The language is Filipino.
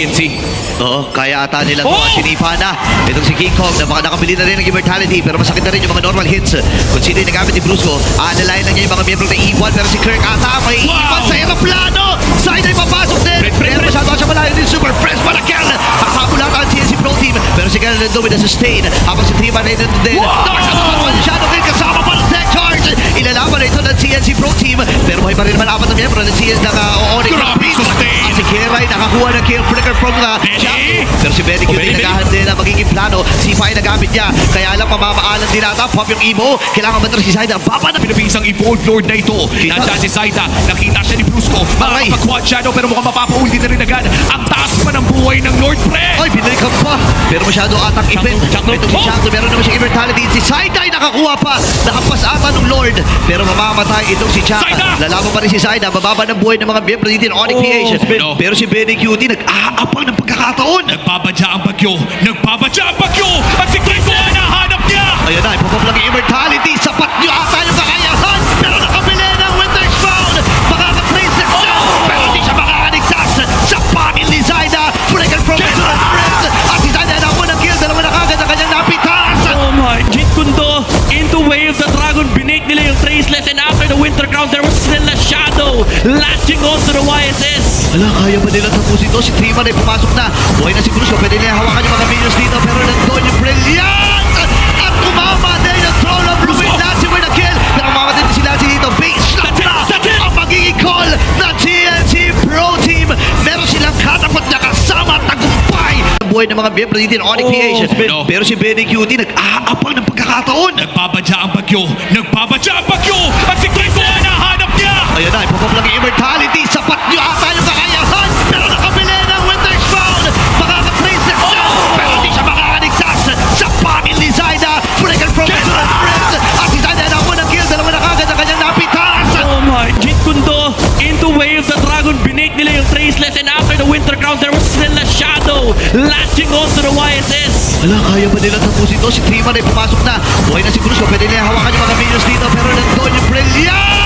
TNC. Oo, kaya ata nila Oh! sinipa na. Itong si King Kong, nakabili na rin ng immortality, pero masakit na rin yung mga normal hits. Kung sino yung nagamit ni Brusco, alalayan lang niya yung mga miyembro ng E1, pero si Kirk ata may Wow! E1 sa aeroplano. Side ay papasok din. Pero masyado siya malayo din, super fresh para Kel. Hahabol ang TNC Pro Team, pero si Kel nandun with a sustain. Habang si Triman ay nandun din. Wow! Nakasama pa Shadow King kasama pa ng tech charge. Ilalaban na ito ng TNC Pro Team, pero may pa rin naman apat na miyembro ng TNC Onyx. Grabe, sustain! Si Kira ay nakakuha ng kill flicker from Benny! pero si Benny Cutie Benny! naghahanda na magiging plano. Si Pai nagamit niya. Kaya lang pamamaalan din ata. Pop yung Imo. Kailangan matras si Zaida. Baba na. Pinapisang evolved lord na ito. Nandiyan si Zaida. Nakita siya ni Brusco. Aray! Makakapag-quad shadow pero mukhang mapapauli na rin agad. Ang taas pa ng buhay ng Lord Pre. Ay, binalikan pa. Pero masyado atang ipin. Changlo. Ito si Oh! Changlo. Meron naman siya immortality. Si Zaida ay nakakuha pa. Nakapas ata ng Lord. Pero mamamatay itong si Changlo. Zaida! Lalaban pa rin si Zaida. Bababa ng buhay ng mga miyembro dito ng Onyx PH. no. Pero si Benny Cutie nag-aapang ng pagkakataon. Nagbabadya ang bagyo. Nagbabadya ang bagyo. At si Kiko nahanap niya. Ayan na, ipapap lang yung immortality. Sapat nyo ata yung kakayahan. Pero nakabili ng Winter's Crown. Makaka-place na siya. Pero di siya makakaligtas sa pangil ni Zaida. Breaker from the Prince. At si Zaida na ako ng kill. Dalawa na kagad ang kanyang napitas. Oh my, Jeet Kundo into Way of the Dragon. Binake nila yung Traceless, and after the Winter Crown, there was still a Shadow latching on to the YSS. Ala, kaya ba nila tapusin to? Si Triman ay pumasok na. Buhay na si Cruz. Pwede niya hawakan yung mga minions dito. Pero nandun yung Brilliant. At umama din yung Throne of Ruin. Lassie with a kill. Pero umama din si Lassie dito. Base shot na ang magiging call ng TNC Pro Team. Meron silang katapot na kasama at tagumpay. Buhay ng mga miyembro dito ng Onyx PH. no. Pero si Benny Cutie nag-aapang ng pagkakataon. Nagbabadya ang bagyo. Nagbabadya ang bagyo. At si Kiko nahanap niya. Ayan na, ipapap lang yung immortality. Sapat nyo ata yung kakayahan. Pero nakabili ng Winter's Crown. Makaka-place na siya. Pero di siya makakaligtas sa pangil ni Zaida. Breaker from the Prince. At si Zaida na ako ng kill. Dalawa na kagad ang kanyang napitas. Oh my, Jeet Kundo into Way of the Dragon. Binake nila yung Traceless, and after the Winter Crown, there was still a Shadow latching on to the YSS. Ala, kaya ba nila tapusin to? Si Triman ay pumasok na. Buhay na si Cruz. Pwede niya hawakan yung mga minions dito. Pero nandun yung Brilliant.